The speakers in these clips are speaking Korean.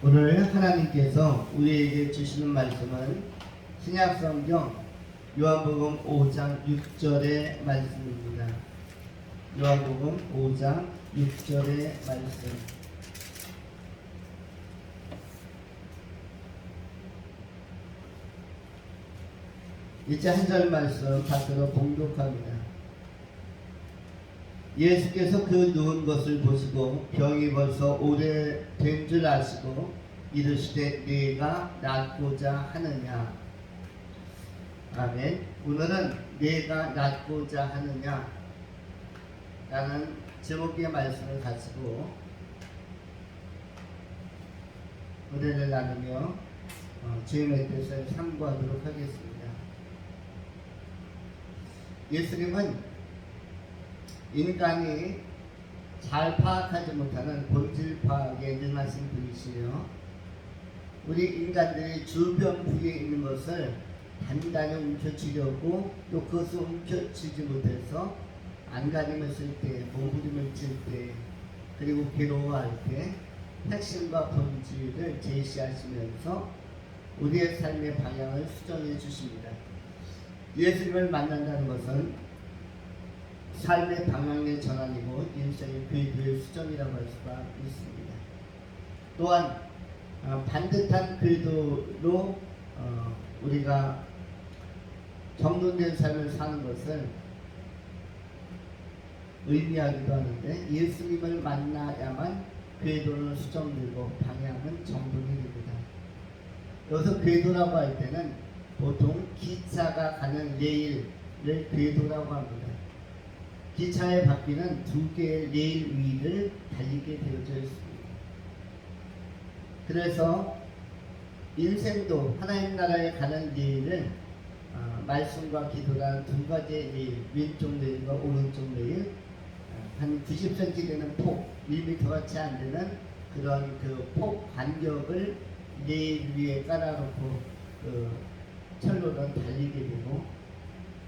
오늘 하나님께서 우리에게 주시는 말씀은 신약성경 요한복음 5장 6절의 말씀입니다. 요한복음 5장 6절의 말씀. 이제 한 절 말씀 받들어 봉독합니다. 예수께서 그 누운 것을 보시고 병이 벌써 오래된 줄 아시고 이르시되 네가 낫고자 하느냐. 아멘. 오늘은 네가 낫고자 하느냐 라는 제목의 말씀을 가지고 은혜를 나누며 주님의 뜻을 상고하도록 하겠습니다. 예수님은 인간이 잘 파악하지 못하는 본질 파악에 능하신 분이시며 우리 인간들이 주변부에 있는 것을 단단히 움켜쥐려고 또 그것을 움켜쥐지 못해서 안간힘을 쓸 때, 몸부림을 칠 때, 그리고 괴로워할 때 핵심과 본질을 제시하시면서 우리의 삶의 방향을 수정해 주십니다. 예수님을 만난다는 것은 삶의 방향의 전환이고 인생의 궤도의 수정이라고 할 수가 있습니다. 또한 반듯한 궤도로 우리가 정돈된 삶을 사는 것을 의미하기도 하는데 예수님을 만나야만 궤도는 수정되고 방향은 정돈이 됩니다. 여기서 궤도라고 할 때는 보통 기차가 가는 레일을 궤도라고 합니다. 기차의 바퀴는 두 개의 레일 위를 달리게 되어져 있습니다. 그래서 인생도 하나님 나라에 가는 레일을 말씀과 기도라는 두 가지의 레일, 왼쪽 레일과 오른쪽 레일, 한 90cm 되는 폭, 1m가 채 안 되는 그런 그 폭 간격을 레일 위에 깔아놓고 철로는 달리게 되고,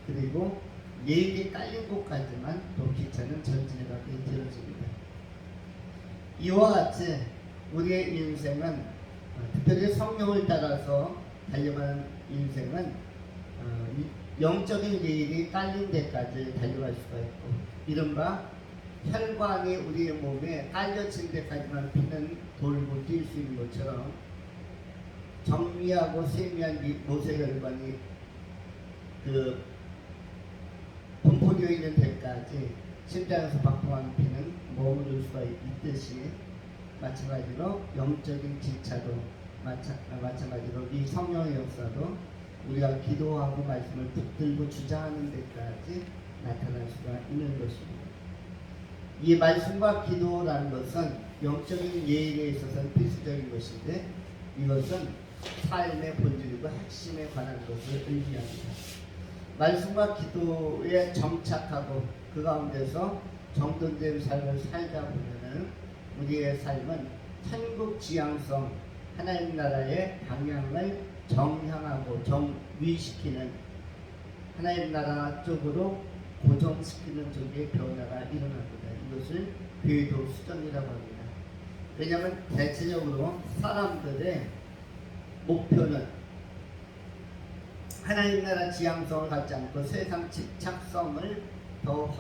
그리고 레일이 깔린 곳까지만 또 기차는 전진해가게 되어집니다. 이와 같이 우리의 인생은 특별히 성령을 따라서 달려가는 인생은 영적인 레일이 깔린 데까지 달려갈 수가 있고, 이른바 혈관이 우리의 몸에 깔려진 데까지만 피는 돌고 뛸 수 있는 것처럼 정밀하고 세미한 모세혈관이 분포되어 있는 데까지 심장에서 박동하는 피는 머무를 수가 있듯이, 마찬가지로 영적인 지차도 마찬가지로 이 성령의 역사도 우리가 기도하고 말씀을 붙들고 주장하는 데까지 나타날 수가 있는 것입니다. 이 말씀과 기도라는 것은 영적인 예의에 있어서는 필수적인 것인데, 이것은 삶의 본질이고 핵심에 관한 것을 의미합니다. 말씀과 기도에 정착하고 그 가운데서 정돈된 삶을 살다 보면은 우리의 삶은 천국 지향성, 하나님 나라의 방향을 정향하고 정위시키는, 하나님 나라 쪽으로 고정시키는 쪽의 변화가 일어납니다. 이것을 궤도 수정이라고 합니다. 왜냐하면 대체적으로 사람들의 목표는 하나님 나라 지향성을 갖지 않고 세상 집착성을 더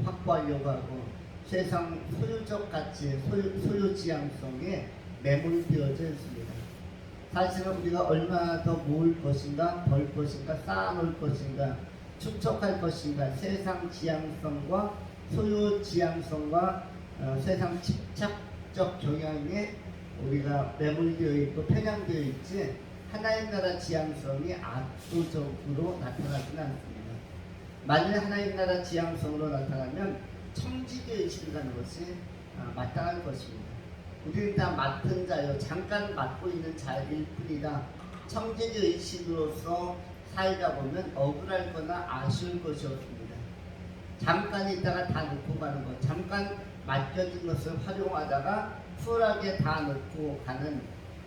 확보하려고 하고, 세상 소유적 가치, 소유 지향성에 매몰되어져 있습니다. 사실은 우리가 얼마나 더 모을 것인가, 벌 것인가, 쌓아놓을 것인가, 축적할 것인가, 세상 지향성과 소유 지향성과 세상 집착적 경향에 우리가 매몰되어 있고 편향되어 있지, 하나님 나라 지향성이 압도적으로 나타나지는 않습니다. 만일 하나님 나라 지향성으로 나타나면 청지기의 의식이라는 것이 마땅할 것입니다. 우리는 다 맡은 자요, 잠깐 맡고 있는 자일 뿐이다. 청지기의 의식으로서 살다 보면 억울할 거나 아쉬울 것이 없습니다. 잠깐 있다가 다 놓고 가는 것, 잠깐 맡겨진 것을 활용하다가 쿨하게 다 놓고 가는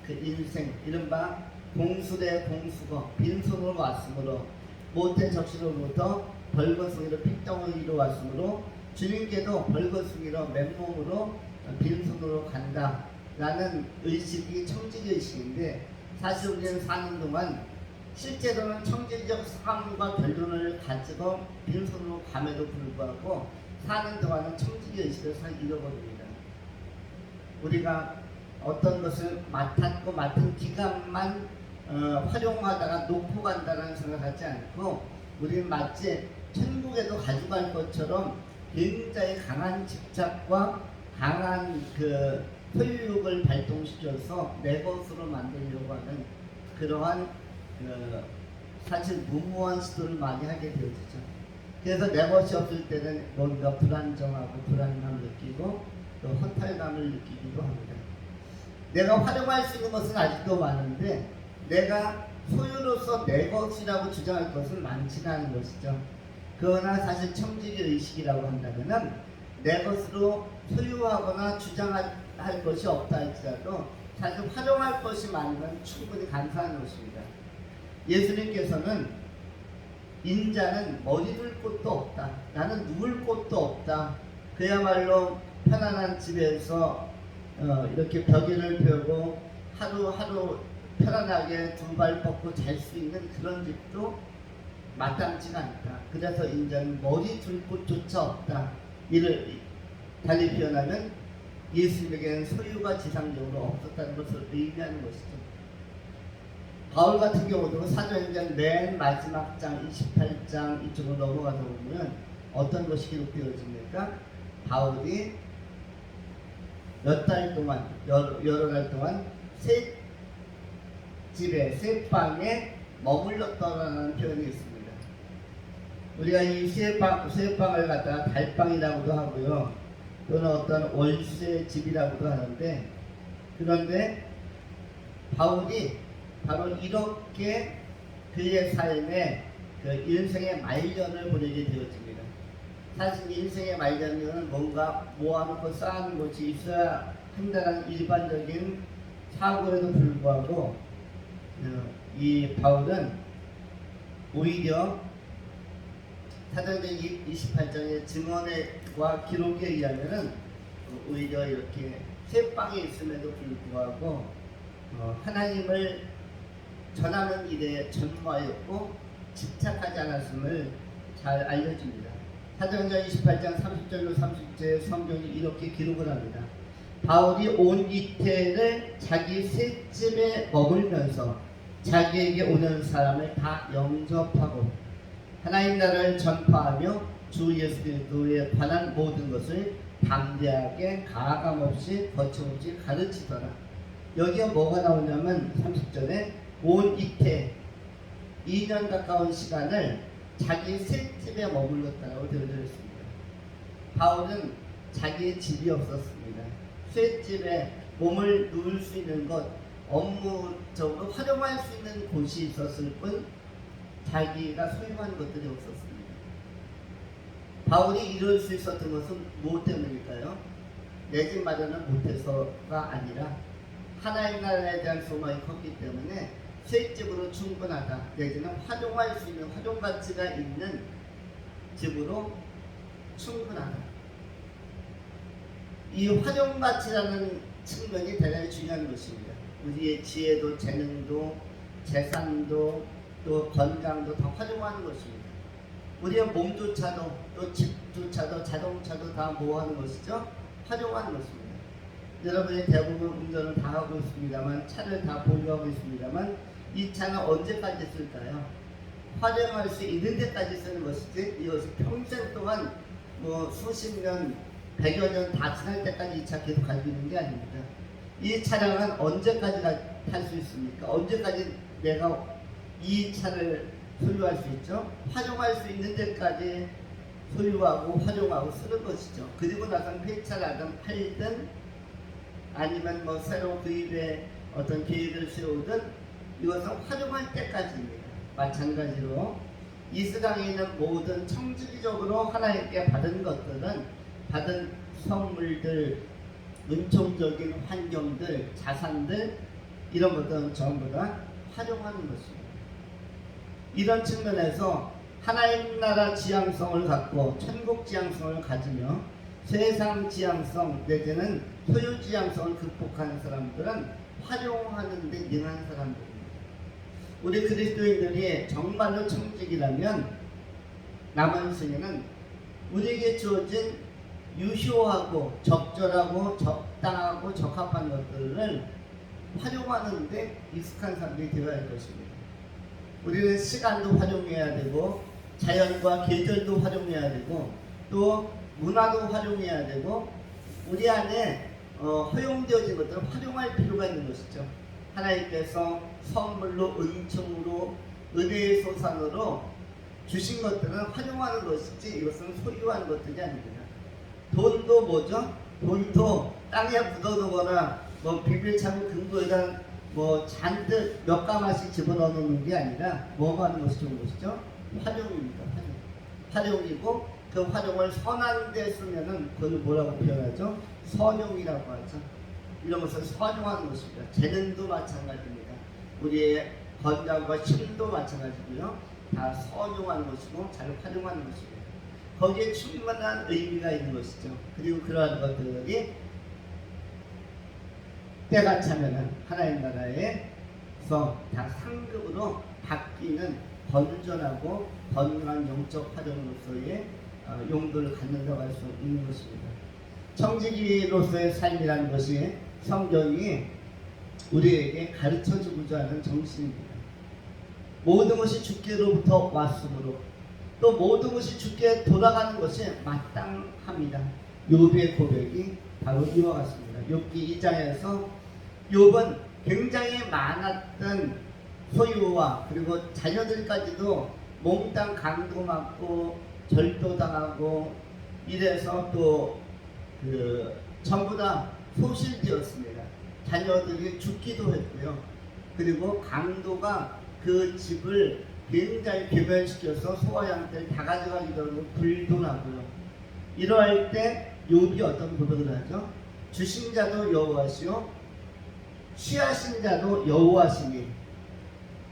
그 인생, 이른바 공수대 공수거, 빈손으로 왔으므로 모태 적시로부터 벌거숭이로 핏덩어리로 왔으므로 주님께도 벌거숭이로 맨몸으로 빈손으로 간다. 라는 의식이 청지기 의식인데, 사실 우리는 사는 동안 실제로는 청지기적 삶과 결론을 가지고 빈손으로 감에도 불구하고 사는 동안은 청지기 의식을 잃어버립니다. 우리가 어떤 것을 맡았고 맡은 기간만 활용하다가 놓고 간다는 생각하지 않고, 우리는 마치 천국에도 가져갈 것처럼 굉장히 강한 집착과 강한 그 소유욕을 발동시켜서 내 것으로 만들려고 하는 그러한 사실 무모한 시도를 많이 하게 되어지죠. 그래서 내 것이 없을 때는 뭔가 불안정하고 불안감을 느끼고 또 허탈감을 느끼기도 합니다. 내가 활용할 수 있는 것은 아직도 많은데 내가 소유로서 내 것이라고 주장할 것은 많지가 않은 것이죠. 그러나 사실 청지기 의식이라고 한다면 내 것으로 소유하거나 주장할 것이 없다 할지라도 사실 활용할 것이 많으면 충분히 감사한 것입니다. 예수님께서는 인자는 머리 둘 곳도 없다, 나는 누울 곳도 없다, 그야말로 편안한 집에서 이렇게 벽에를 펴고 하루하루 편안하게 두 발 뻗고 잘 수 있는 그런 집도 마땅치가 않다. 그래서 인자는 머리 둘 곳조차 없다. 이를 달리 표현하면 예수님에게는 소유가 지상적으로 없었다는 것을 의미하는 것이죠. 바울 같은 경우도 사도행전 맨 마지막 장 28장 이쪽으로 넘어가서 보면 어떤 것이 기록되어집니까? 바울이 몇 달 동안, 여러 달 동안 새 집에, 새 방에 머물렀다는 표현이 있습니다. 우리가 이 새 방을 갖다가 달방이라고도 하고요, 또는 어떤 월세 집이라고도 하는데, 그런데 바울이 바로 이렇게 그의 삶에 그 인생의 말년을 보내게 되어집니다. 사실 인생의 말년은 뭔가 모아놓고 쌓아놓은 것이 있어야 한다는 일반적인 사고에도 불구하고 이 바울은 오히려 사도행전 28장의 증언과 기록에 의하면은 오히려 이렇게 새 방에 있음에도 불구하고 하나님을 전하는 일에 전무하였고 집착하지 않았음을 잘 알려줍니다. 사도행전 28장 30절로 30절 성경이 이렇게 기록을 합니다. 바울이 온 이태를 자기 새 집에 머물면서 자기에게 오는 사람을 다 영접하고 하나님 나라를 전파하며 주 예수 그리스도에 관한 모든 것을 담대하게 가감없이 거침없이 가르치더라. 여기에 뭐가 나오냐면 30절에 온 이태 2년 가까운 시간을 자기 새 집에 머물렀다고 되어져 있습니다. 바울은 자기의 집이 없었습니다. 새 집에 몸을 누울 수 있는 것, 업무적으로 활용할 수 있는 곳이 있었을 뿐 자기가 소유한 것들이 없었습니다. 바울이 이룰 수 있었던 것은 무엇 때문일까요? 내 집 마련을 못해서가 아니라 하나님 나라에 대한 소망이 컸기 때문에 새 집으로 충분하다, 내지는 활용할 수 있는 활용 가치가 있는 집으로 충분하다. 이 활용 가치라는 측면이 대단히 중요한 것입니다. 우리의 지혜도 재능도 재산도 또 건강도 다 활용하는 것입니다. 우리의 몸조차도 또 집조차도 자동차도 다 뭐하는 것이죠? 활용하는 것입니다. 여러분이 대부분 운전을 다 하고 있습니다만, 차를 다 보유하고 있습니다만, 이 차는 언제까지 쓸까요? 활용할 수 있는 데까지 쓰는 것이지, 이것이 평생 동안 뭐 수십 년, 100여 년 다 지날 때까지 이 차 계속 가지고 있는 게 아닙니다. 이 차량은 언제까지 탈 수 있습니까? 언제까지 내가 이 차를 소유할 수 있죠? 활용할 수 있는 데까지 소유하고 활용하고 쓰는 것이죠. 그리고 나서 폐차를 하든 팔든 아니면 뭐 새로 구입에 어떤 계획을 세우든 이것은 활용할 때까지입니다. 마찬가지로 이 세상에 있는 모든 청지기적으로 하나님께 받은 것들은, 받은 선물들, 은총적인 환경들, 자산들, 이런 것들은 전부 다 활용하는 것입니다. 이런 측면에서 하나님 나라 지향성을 갖고 천국 지향성을 가지며 세상 지향성 내지는 소유지향성을 극복하는 사람들은 활용하는 데 능한 사람들입니다. 우리 그리스도인들이 정말로 청직이라면 남은 생에는 우리에게 주어진 유효하고 적절하고 적당하고 적합한 것들을 활용하는 데 익숙한 사람들이 되어야 할 것입니다. 우리는 시간도 활용해야 되고 자연과 계절도 활용해야 되고 또 문화도 활용해야 되고 우리 안에 허용되어진 것들을 활용할 필요가 있는 것이죠. 하나님께서 선물로 은총으로 은혜의 소산으로 주신 것들은 활용하는 것이지 이것은 소유하는 것들이 아닙니다. 돈도 뭐죠? 돈도 땅에 묻어두거나 뭐 비밀창고 금고에다 뭐 잔뜩 몇 가마씩 집어넣는 게 아니라 뭐 하는 것이 좋은 것이죠? 활용입니다. 활용이고 그 활용을 선한 데 쓰면은 그걸 뭐라고 표현하죠? 선용이라고 하죠. 이런 것을 선용하는 것입니다. 재능도 마찬가지입니다. 우리의 건강과 힘도 마찬가지고요. 다 선용하는 것이고 잘 활용하는 것입니다. 거기에 충분한 의미가 있는 것이죠. 그리고 그러한 것들이 때가 차면은 하나님 나라에서 다 상급으로 바뀌는 건전하고 건강한 영적 활용으로서의 용도를 갖는다고 할 수 있는 것입니다. 청지기로서의 삶이라는 것이 성경이 우리에게 가르쳐주고자 하는 정신입니다. 모든 것이 주께로부터 왔으므로 또 모든 것이 주께 돌아가는 것이 마땅합니다. 욥의 고백이 바로 이와 같습니다. 욥기 2장에서 욥은 굉장히 많았던 소유와 그리고 자녀들까지도 몽땅 강도 맞고 절도당하고 이래서 또 전부 다 소실되었습니다. 자녀들이 죽기도 했고요. 그리고 강도가 그 집을 굉장히 괴멸시켜서 소와 양들 다 가져가기도 하고 불도 나고요. 이러할 때 욥이 어떤 고백을 하죠? 주신 자도 여호와시요 취하신 자도 여호와시니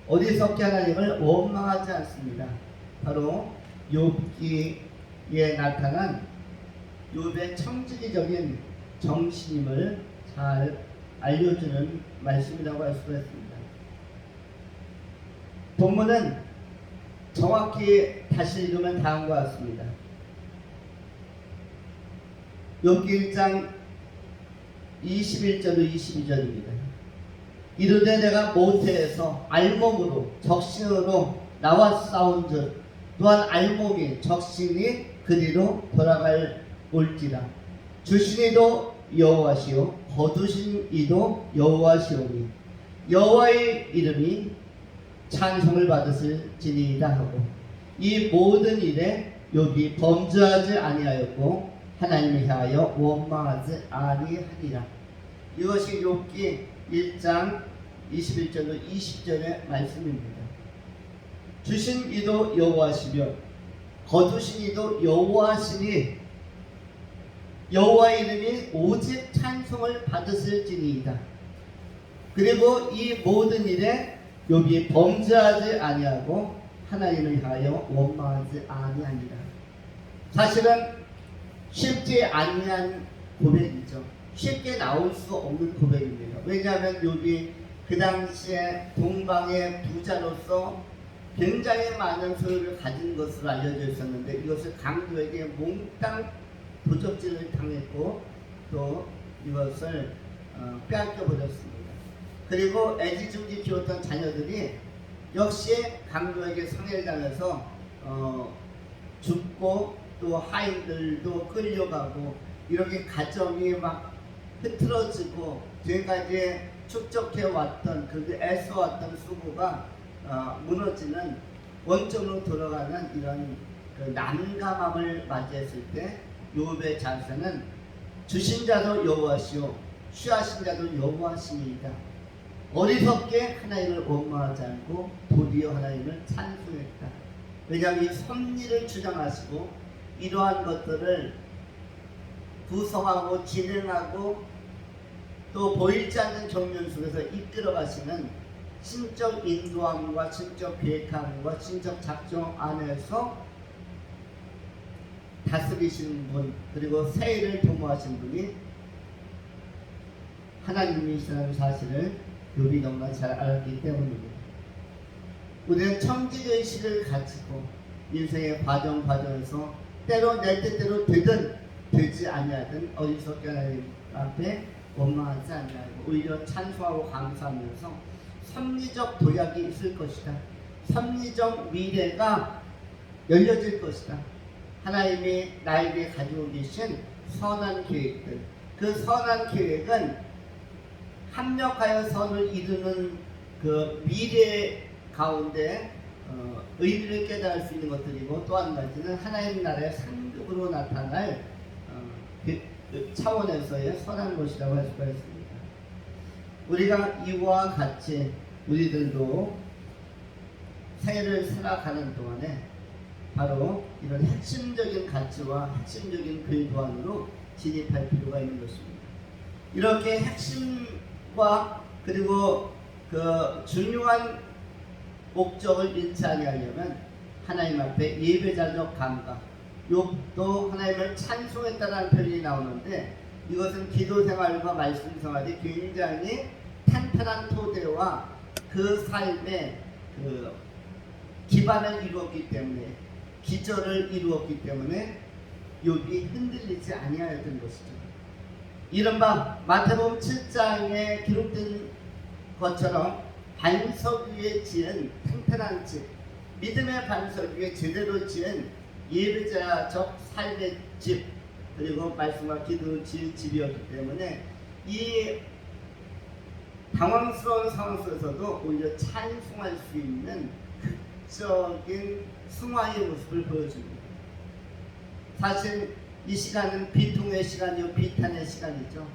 어디서께 하나님을 원망하지 않습니다. 바로 욥기에 나타난 욥의 청지기적인 정신임을 잘 알려주는 말씀이라고 할 수가 있습니다. 본문은 정확히 다시 읽으면 다음과 같습니다. 욥기 1장 21절로 22절입니다. 이르되 내가 모태에서 알몸으로 적신으로 나와 싸운즉 또한 알몸이 적신이 그리로 돌아갈 올지라. 주신 이도 여호와시요 거두신 이도 여호와시오니 여호와의 이름이 찬송을 받으실지니이다 하고 이 모든 일에 욥이 범죄하지 아니하였고 하나님을 향하여 원망하지 아니하니라. 이것이 욥기 1장 21절로 20절의 말씀입니다. 주신 이도 여호와시며 거두신 이도 여호와시니 여호와의 이름이 오직 찬송을 받으실지니이다. 그리고 이 모든 일에 욥이 범죄하지 아니하고 하나님을 향하여 원망하지 아니하니라. 사실은 쉽지 아니한 고백이죠. 쉽게 나올 수 없는 고백입니다. 왜냐하면 욥이 그 당시에 동방의 부자로서 굉장히 많은 소유를 가진 것으로 알려져 있었는데 이것을 강도에게 몽땅 도적질을 당했고 또 이것을 빼앗겨 버렸습니다. 그리고 애지중지 키웠던 자녀들이 역시 강도에게 상해를 당해서 죽고 또 하인들도 끌려가고 이렇게 가정이 막 흐트러지고 지금까지 축적해왔던 그 애써왔던 수고가 무너지는 원점으로 돌아가는 이런 그 난감함을 맞이했을 때 욥의 자세는 주신 자도 여호와시오 취하신 자도 여호와시니이다. 어리석게 하나님을 원망하지 않고 도리어 하나님을 찬송했다. 왜냐하면 이 섭리를 주장하시고 이러한 것들을 구성하고 진행하고 또 보이지 않는 경륜 속에서 이끌어 가시는 신적 인도함과 신적 계획함과 신적 작정 안에서 다스리시는 분 그리고 세일을 도모하신 분이 하나님이시라는 사실을 욥이 너무나 잘 알았기 때문입니다. 우리는 청지의식을 가지고 인생의 과정에서 때로 내 뜻대로 되든 되지 아니하든 어리석게 하나님 앞에 원망하지 아니하고 오히려 찬송하고 감사하면서 섭리적 도약이 있을 것이다. 섭리적 미래가 열려질 것이다. 하나님이 나에게 가지고 계신 선한 계획들, 그 선한 계획은 합력하여 선을 이루는 그 미래 가운데 의미를 깨달을 수 있는 것들이고, 또 한 가지는 하나님 나라의 상급으로 나타날 그 차원에서의 선한 것이라고 할 수가 있습니다. 우리가 이와 같이 우리들도 생애를 살아가는 동안에 바로 이런 핵심적인 가치와 핵심적인 글도 안으로 진입할 필요가 있는 것입니다. 이렇게 핵심과 그리고 그 중요한 목적을 잃지 아니하려면 하나님 앞에 예배자적 감각, 욥도 하나님을 찬송했다라는 표현이 나오는데, 이것은 기도 생활과 말씀 생활이 굉장히 탄탄한 토대와 그 삶의 그 기반을 이루었기 때문에, 기절을 이루었기 때문에 욥이 흔들리지 아니하였던 것이죠. 이른바 마태복음 7장에 기록된 것처럼 반석 위에 지은 튼튼한 집, 믿음의 반석 위에 제대로 지은 예배자적 삶의 집, 그리고 말씀과 기도 지은 집이었기 때문에 이 당황스러운 상황 속에서도 오히려 찬송할 수 있는 극적인 승화의 모습을 보여줍니다. 사실 이 시간은 비통의 시간이요, 비탄의 시간이죠.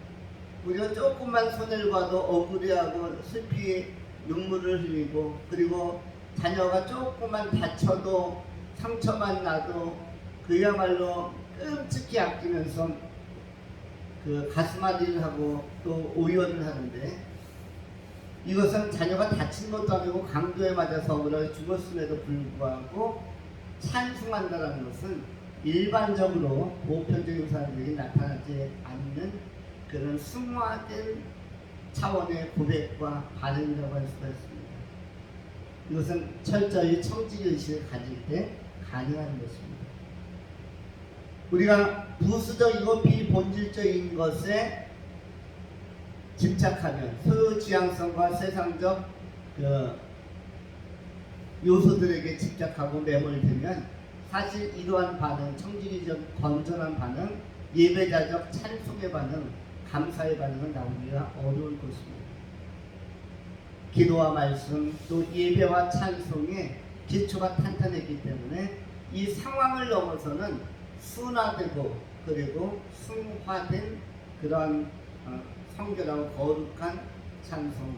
우리가 조금만 손해를 봐도 억울해하고 슬피 눈물을 흘리고, 그리고 자녀가 조금만 다쳐도 상처만 나도 그야말로 끔찍히 아끼면서 그 가슴앓이를 하고 또 오열을 하는데, 이것은 자녀가 다친 것도 아니고 강도에 맞아서 억울하게 죽었음에도 불구하고 찬송한다는 것은 일반적으로 보편적인 사람들에게 나타나지 않는 그런 승화된 차원의 고백과 반응이라고 할 수가 있습니다. 이것은 철저히 청지의식을 가질 때 가능한 것입니다. 우리가 부수적이고 비본질적인 것에 집착하면, 소유지향성과 세상적 그 요소들에게 집착하고 매몰되면 사실 이러한 반응, 청지기적 건전한 반응, 예배자적 찬송의 반응, 감사의 반응은 나오기가 어려울 것입니다. 기도와 말씀, 또 예배와 찬송의 기초가 탄탄했기 때문에 이 상황을 넘어서는 순화되고 그리고 승화된 그러한 성결하고 거룩한 찬송,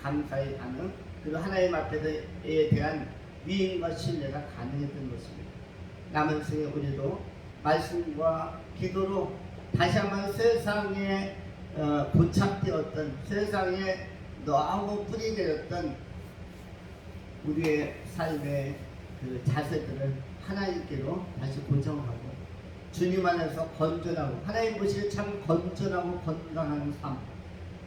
감사의 반응, 그리고 하나님 앞에에 대한 위임과 신뢰가 가능했던 것입니다. 남은 생에 우리도 말씀과 기도로 다시 한번 세상에 고착되었던, 세상에 너무 뿌리내렸던 우리의 삶의 그 자세들을 하나님께로 다시 고정하고, 주님 안에서 건전하고, 하나님 보시기에 참 건전하고 건강한 삶,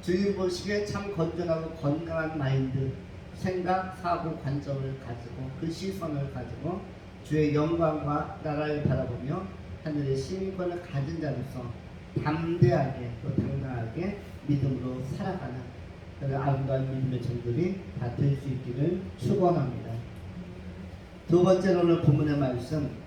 주님 보시기에 참 건전하고 건강한 마인드, 생각, 사고, 관점을 가지고, 그 시선을 가지고 주의 영광과 나라를 바라보며 하늘의 시민권을 가진 자로서 담대하게 또 당당하게 믿음으로 살아가는 그런 아름다운 믿음의 정들이 다 될 수 있기를 축원합니다. 두 번째로 오늘 본문의 말씀,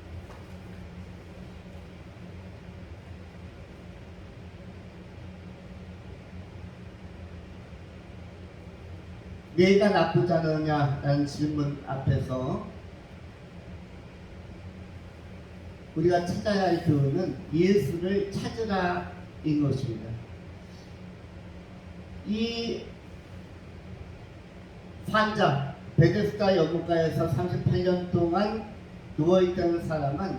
내가 나쁘지 않느냐라는 질문 앞에서 우리가 찾아야 할 교훈은 예수를 찾으라인 것입니다. 이 환자, 베데스다 연못가에서 38년 동안 누워있던 사람은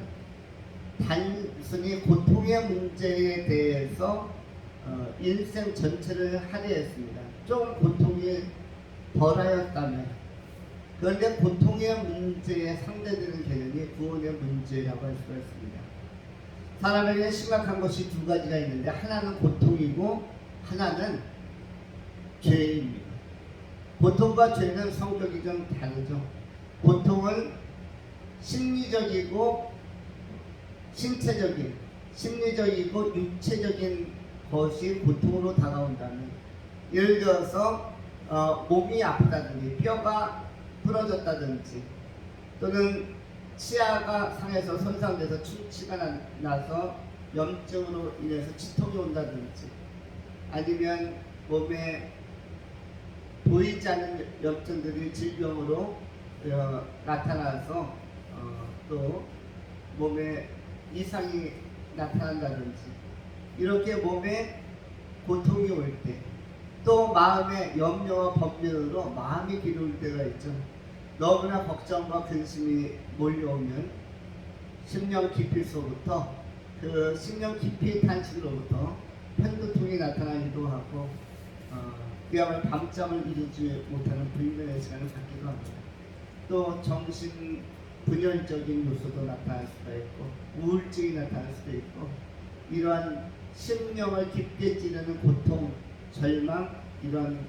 단순히 고통의 문제에 대해서 인생 전체를 할애했습니다. 좀 고통이 덜하였다면, 그런데 고통의 문제에 상대되는 개념이 구원의 문제라고 할 수가 있습니다. 사람에게 심각한 것이 두 가지가 있는데, 하나는 고통이고 하나는 죄입니다. 고통과 죄는 성격이 좀 다르죠. 고통은 심리적이고 신체적인, 심리적이고 육체적인 것이 고통으로 다가온다면, 예를 들어서 몸이 아프다든지 뼈가 부러졌다든지 또는 치아가 상해서 손상돼서 충치가 나서 염증으로 인해서 치통이 온다든지, 아니면 몸에 보이지 않는 염증들이 질병으로 나타나서 또 몸에 이상이 나타난다든지, 이렇게 몸에 고통이 올 때, 또 마음의 염려와 법면으로 마음이 기울 때가 있죠. 너무나 걱정과 근심이 몰려오면 심령 깊이로부터, 그 심령 깊이 탄식으로부터 편두통이 나타나기도 하고, 그야말로 밤잠을 이루지 못하는 불면의 시간을 갖기도 합니다. 또 정신 분열적인 요소도 나타날 수가 있고, 우울증이 나타날 수도 있고, 이러한 심령을 깊게 찌르는 고통, 절망, 이런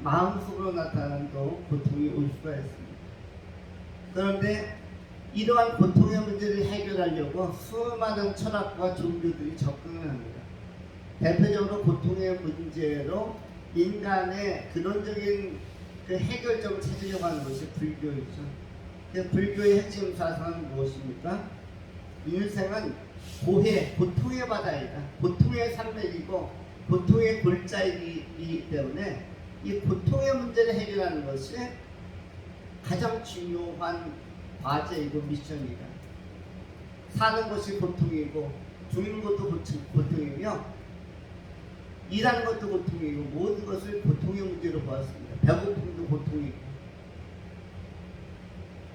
마음속으로 나타나는 또 고통이 올 수가 있습니다. 그런데 이러한 고통의 문제를 해결하려고 수많은 철학과 종교들이 접근을 합니다. 대표적으로 고통의 문제로 인간의 근원적인 그 해결점을 찾으려고 하는 것이 불교이죠. 불교의 핵심 사상은 무엇입니까? 인생은 고통의 바다이다. 고통의 산맥이고 고통의 골짜기이기 때문에 이 고통의 문제를 해결하는 것이 가장 중요한 과제이고 미션이다. 사는 것이 고통이고 죽는 것도 고통이며 일하는 것도 고통이고 모든 것을 고통의 문제로 보았습니다. 배고픔도 고통이고.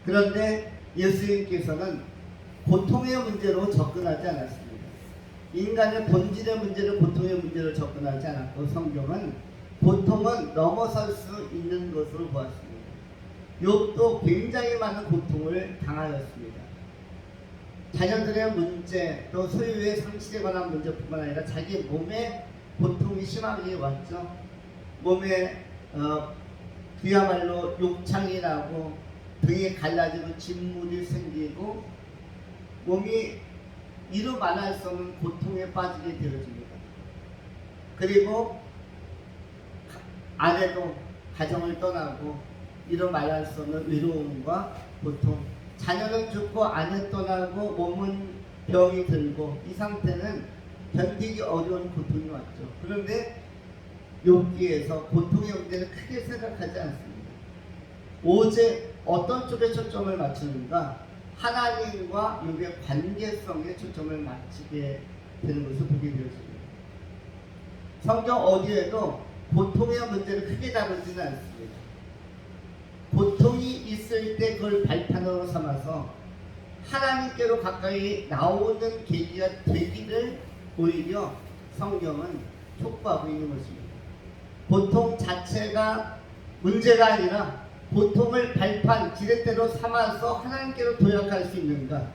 그런데 예수님께서는 고통의 문제로 접근하지 않았습니다. 인간의 본질의 문제를 고통의 문제로 접근하지 않았고, 성경은 고통은 넘어설 수 있는 것으로 보았습니다. 욥도 굉장히 많은 고통을 당하였습니다. 자녀들의 문제, 또 소유의 상실에 관한 문제뿐만 아니라 자기 몸에 고통이 심하게 왔죠. 몸에 그야말로 욕창이 나고 등이 갈라지고 진물이 생기고 몸이 이루 말할 수 없는 고통에 빠지게 되어집니다. 그리고 아내도 가정을 떠나고 이루 말할 수 없는 외로움과 고통, 자녀는 죽고 아내 떠나고 몸은 병이 들고, 이 상태는 견디기 어려운 고통이 왔죠. 그런데 욥기에서 고통의 문제를 크게 생각하지 않습니다. 오직 어떤 쪽에 초점을 맞추는가? 하나님과 욥의 관계성에 초점을 맞추게 되는 것을 보게 되었습니다. 성경 어디에도 고통의 문제를 크게 다루지는 않습니다. 고통이 있을 때 그걸 발판으로 삼아서 하나님께로 가까이 나오는 계기가 되기를 오히려 성경은 촉구하고 있는 것입니다. 고통 자체가 문제가 아니라 고통을 발판, 지렛대로 삼아서 하나님께로 도약할 수 있는가,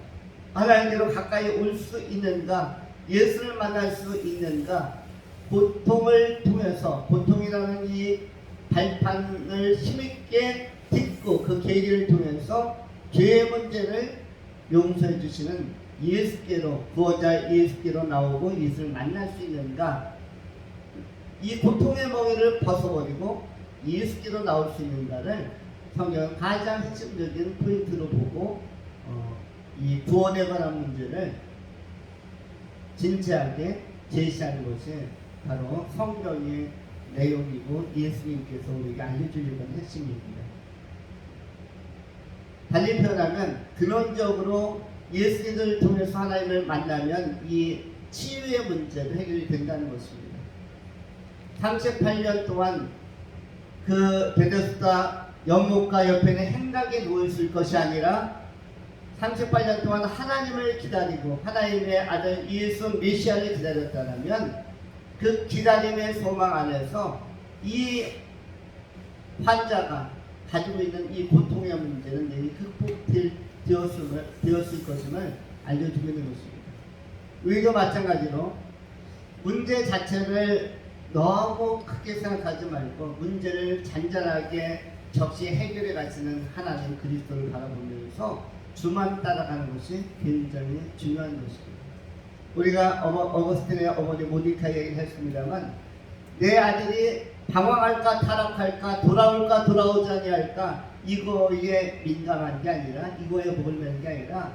하나님께로 가까이 올 수 있는가, 예수를 만날 수 있는가, 고통을 통해서, 고통이라는 이 발판을 힘있게 딛고 그 계기를 통해서 죄의 문제를 용서해 주시는 예수께로, 구원자 예수께로 나오고 예수를 만날 수 있는가, 이 고통의 멍에를 벗어버리고 예수께로 나올 수 있는가를 성경은 가장 핵심적인 포인트로 보고 이 구원에 관한 문제를 진지하게 제시하는 것이 바로 성경의 내용이고 예수님께서 우리에게 알려주려고 하는 핵심입니다. 달리 표현하면 근원적으로 예수님을 통해서 하나님을 만나면 이 치유의 문제도 해결이 된다는 것입니다. 38년 동안 그 베데스다 연못가 옆에는 행각에 누워있을 것이 아니라 38년 동안 하나님을 기다리고 하나님의 아들 예수 메시아를 기다렸다면 그 기다림의 소망 안에서 이 환자가 가지고 있는 이 고통의 문제는 내일 극복되었을 것임을 알려주고 있는 것입니다. 우리도 마찬가지로 문제 자체를 너무 크게 생각하지 말고 문제를 잔잔하게 적시 해결해 가시는 하나님 그리스도를 바라보면서 주만 따라가는 것이 굉장히 중요한 것입니다. 우리가 어거스틴의 어머니 모니카 얘기를 했습니다만, 내 아들이 방황할까 타락할까 돌아올까 돌아오지 아니할까 이거에 민감한 게 아니라, 이거에 목을 매는 게 아니라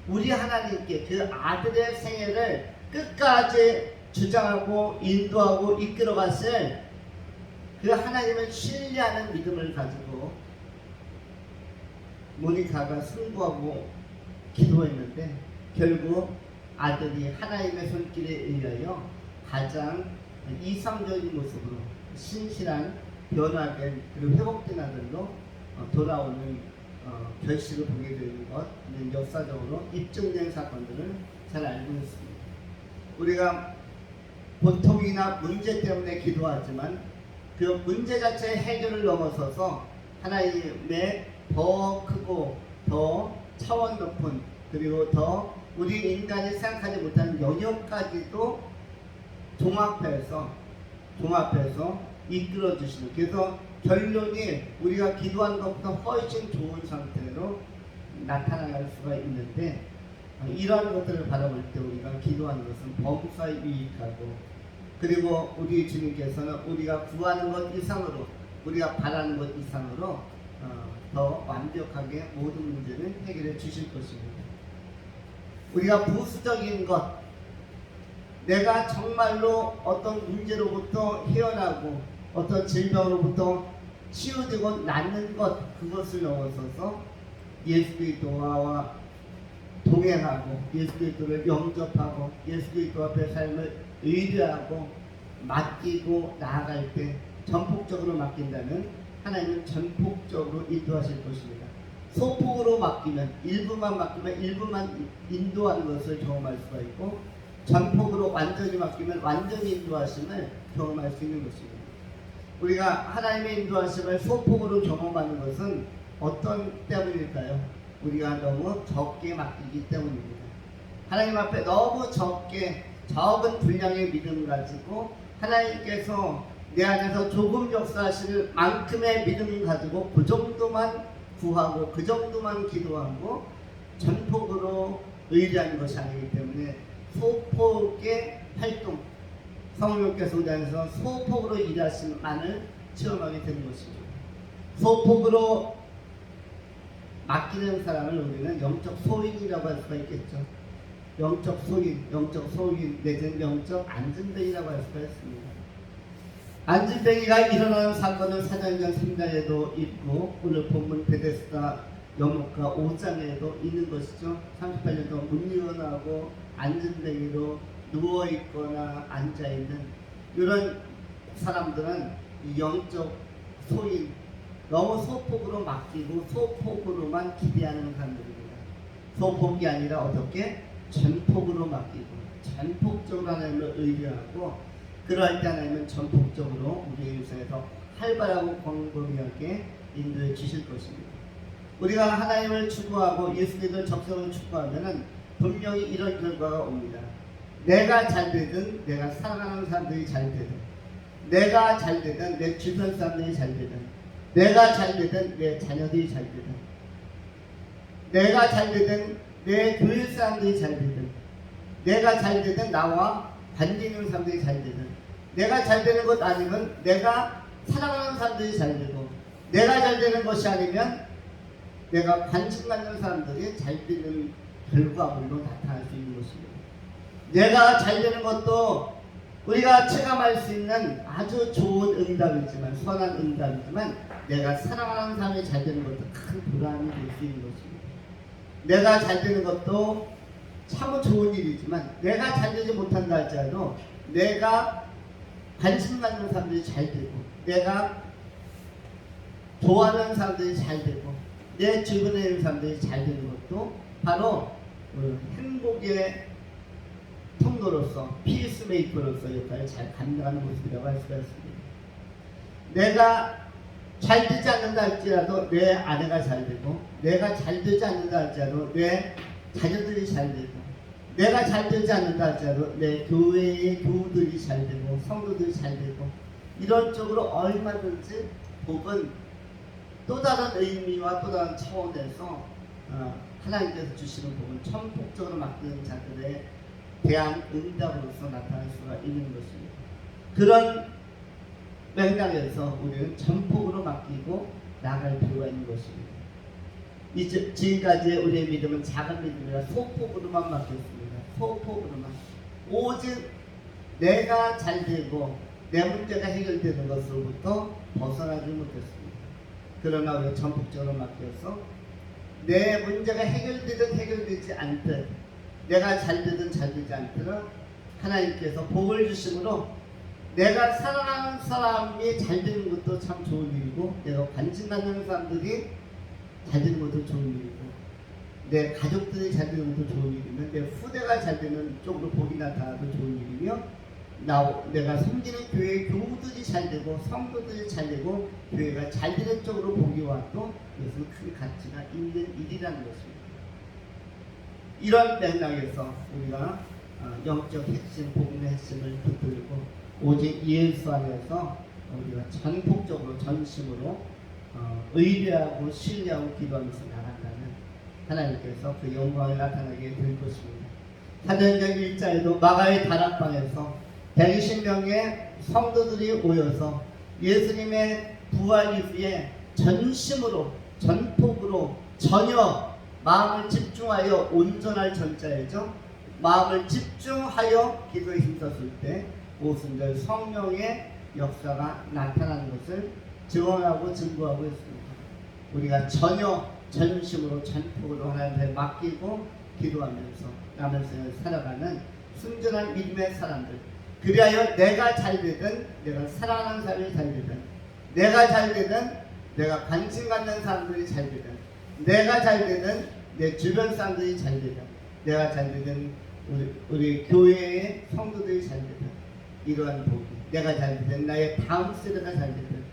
우리 하나님께 그 아들의 생애를 끝까지 주장하고 인도하고 이끌어 갔을 그 하나님을 신뢰하는 믿음을 가지고 모니카가 승부하고 기도했는데, 결국 아들이 하나님의 손길에 의하여 가장 이상적인 모습으로 신실한 변화된 그리고 회복된 아들로 돌아오는 결실을 보게 되는 것은 역사적으로 입증된 사건들을 잘 알고 있습니다. 우리가 고통이나 문제 때문에 기도하지만 그 문제 자체의 해결을 넘어서서 하나님의 더 크고 더 차원 높은, 그리고 더 우리 인간이 생각하지 못하는 영역까지도 종합해서 이끌어 주시는, 그래서 결론이 우리가 기도한 것보다 훨씬 좋은 상태로 나타날 수가 있는데, 이러한 것들을 바라볼 때 우리가 기도하는 것은 범사에 유익하고, 그리고 우리 주님께서는 우리가 구하는 것 이상으로, 우리가 바라는 것 이상으로 더 완벽하게 모든 문제를 해결해 주실 것입니다. 우리가 부수적인 것, 내가 정말로 어떤 문제로부터 헤어나고 어떤 질병으로부터 치유되고 낫는 것, 그것을 넘어서서 예수 그리스도와 동행하고 예수 그리스도를 영접하고 예수 그리스도 앞에 삶을 의뢰하고 맡기고 나아갈 때, 전폭적으로 맡긴다면 하나님은 전폭적으로 인도하실 것입니다. 소폭으로 맡기면, 일부만 맡기면 일부만 인도하는 것을 경험할 수가 있고, 전폭으로 완전히 맡기면 완전히 인도하심을 경험할 수 있는 것입니다. 우리가 하나님의 인도하심을 소폭으로 경험하는 것은 어떤 때문일까요? 우리가 너무 적게 맡기기 때문입니다. 하나님 앞에 너무 적은 분량의 믿음 가지고 하나님께서 내 안에서 조금 역사하실 만큼의 믿음 가지고 그 정도만 구하고 그 정도만 기도하고 전폭으로 의뢰하는 것이 아니기 때문에 소폭의 활동, 성령께서 우리 안에서 소폭으로 일하심만을 체험하게 되는 것입니다. 소폭으로 맡기는 사람을 우리는 영적 소인이라고 할 수가 있겠죠. 영적 소인 내지는 영적 안진뱅이라고 할 수가 있습니다. 안진뱅이가 일어나는 사건은 4장전 3장에도 있고, 오늘 본문 베데스다 연못가 5장에도 있는 것이죠. 38년 동안 못 일어나고 안진뱅이로 누워있거나 앉아있는 이런 사람들은 영적 소인, 너무 소폭으로 맡기고 소폭으로만 기대하는 사람들입니다. 소폭이 아니라 어떻게? 전폭으로 맡기고 전폭적으로 하나님을 의뢰하고, 그러할 때 하나님은 전폭적으로 우리의 일생에서 활발하고 광범위하게 인도해 주실 것입니다. 우리가 하나님을 추구하고 예수 그리스도를 적성을 추구하면 분명히 이런 결과가 옵니다. 내가 잘 되든, 내가 사랑하는 사람들이 잘 되든, 내가 잘 되든 내 주변 사람들이 잘 되든, 내가 잘 되든 내 자녀들이 잘 되든, 내가 잘 되든 내 교회 사람들이 잘 되든, 내가 잘 되든 나와 관계 있는 사람들이 잘 되든, 내가 잘 되는 것 아니면 내가 사랑하는 사람들이 잘 되고, 내가 잘 되는 것이 아니면 내가 관심 갖는 사람들이 잘 되는 결과물로 나타날 수 있는 것입니다. 내가 잘 되는 것도 우리가 체감할 수 있는 아주 좋은 응답이지만, 선한 응답이지만, 내가 사랑하는 사람이 잘 되는 것도 큰 보람이 될 수 있는 것입니다. 내가 잘 되는 것도 참 좋은 일이지만, 내가 잘 되지 못한다 할지라도 내가 관심 갖는 사람들이 잘 되고, 내가 좋아하는 사람들이 잘 되고, 내 주변에 있는 사람들이 잘 되는 것도 바로 행복의 통로로서, 피스메이커로서 역할을 잘 감당하는 모습이라고 할 수가 있습니다. 내가 잘 되지 않는다 할지라도 내 아내가 잘 되고, 내가 잘 되지 않는다 할지라도 내 자녀들이 잘 되고, 내가 잘 되지 않는다 할지라도 내 교회의 교우들이 잘 되고 성도들이 잘 되고 이런 쪽으로 얼마든지 복은 또 다른 의미와 또 다른 차원에서 하나님께서 주시는 복은 천폭적으로 맡기는 자들에 대한 응답으로서 나타날 수가 있는 것입니다. 그런 맥락에서 우리는 전폭으로 맡기고 나갈 필요가 있는 것입니다. 지금까지 우리의 믿음은 작은 믿음이라 소폭으로만 맡겼습니다. 소폭으로만. 오직 내가 잘 되고 내 문제가 해결되는 것으로부터 벗어나지 못했습니다. 그러나 우리가 전폭적으로 맡겨서 내 문제가 해결되든 해결되지 않든 내가 잘 되든 잘 되지 않든 하나님께서 복을 주심으로 내가 사랑하는 사람이 잘 되는 것도 참 좋은 일이고 내가 관심받는 사람들이 잘 되는 것도 좋은 일이고 내 가족들이 잘 되는 것도 좋은 일이면 내 후대가 잘 되는 쪽으로 복이 나타나도 좋은 일이며 내가 섬기는 교회의 교우들이 잘 되고 성도들이 잘 되고 교회가 잘 되는 쪽으로 복이 와도 이것은 큰 가치가 있는 일이라는 것입니다. 이런 맥락에서 우리가 영적 핵심, 복음의 핵심을 붙들고 오직 예수 안에서 우리가 전폭적으로 전심으로 의뢰하고 신뢰하고 기도하면서 나간다면 하나님께서 그 영광을 나타나게 될 것입니다. 사도행전 1장에도 마가의 다락방에서 120명의 성도들이 모여서 예수님의 부활 이후에 전심으로 전폭으로 전혀 마음을 집중하여 온전할 전자이죠. 마음을 집중하여 기도에 힘썼을 때 오순절 성령의 역사가 나타나는 것을 증언하고 증거하고 있습니다. 우리가 전혀 전심으로 전폭으로 하나님께 맡기고 기도하면서 남은 생을 살아가는 순전한 믿음의 사람들, 그리하여 내가 잘 되든 내가 사랑하는 사람이 잘 되든 내가 잘 되든 내가 관심 갖는 사람들이 잘 되든 내가 잘 되든 내 주변 사람들이 잘 되든 내가 잘 되든 우리 교회의 성도들이 잘 되든 이러한 복이 내가 잘 되든 나의 다음 세대가 잘 되든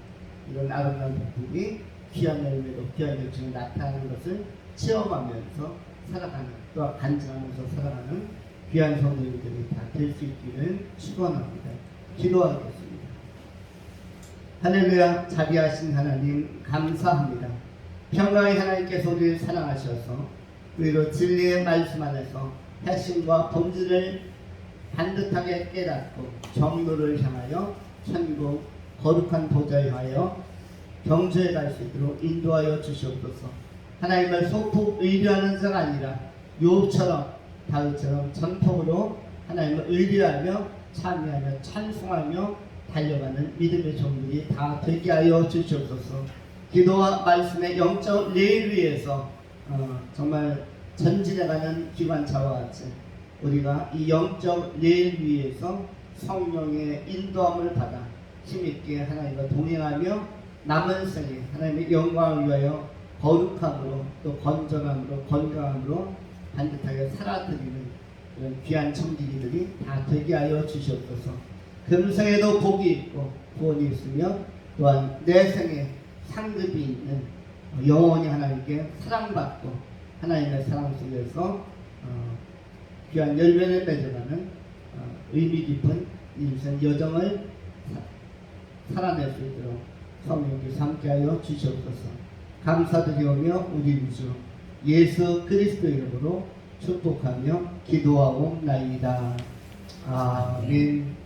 이런 아름다운 복들이 귀한 열매로 귀한 열정이 나타나는 것을 체험하면서 살아가는 또한 간증하면서 살아가는 귀한 성도님들이 다 될 수 있기를 축원합니다. 기도하겠습니다. 할렐루야. 자비하신 하나님 감사합니다. 평강의 하나님께서 우리를 사랑하셔서 우리로 진리의 말씀 안에서 핵심과 본질을 반듯하게 깨닫고 정로를 향하여 천국 거룩한 보좌에 하여 경주에 갈 수 있도록 인도하여 주시옵소서. 하나님을 소폭 의뢰하는 자가 아니라 욥처럼 다윗처럼 전폭으로 하나님을 의뢰하며 참여하며 찬송하며 달려가는 믿음의 종들이 다 되게 하여 주시옵소서. 기도와 말씀의 영적 레일 위에서 정말 전진해가는 기관차와 같이 우리가 이 영적 레일 위에서 성령의 인도함을 받아 힘있게 하나님과 동행하며 남은 생에 하나님의 영광을 위하여 거룩함으로 또 건전함으로 건강함으로 반듯하게 살아드리는 그런 귀한 청지기들이 다 되게 하여 주시옵소서. 금생에도 복이 있고 구원이 있으며 또한 내 생에 상급이 있는 영원히 하나님께 사랑받고 하나님의 사랑 속에서 귀한 열매를 맺어가는 의미 깊은 인생 여정을 살아낼 수 있도록 성령께서 함께하여 주시옵소서. 감사드리오며 우리 주 예수 그리스도 이름으로 축복하며 기도하옵나이다. 아멘.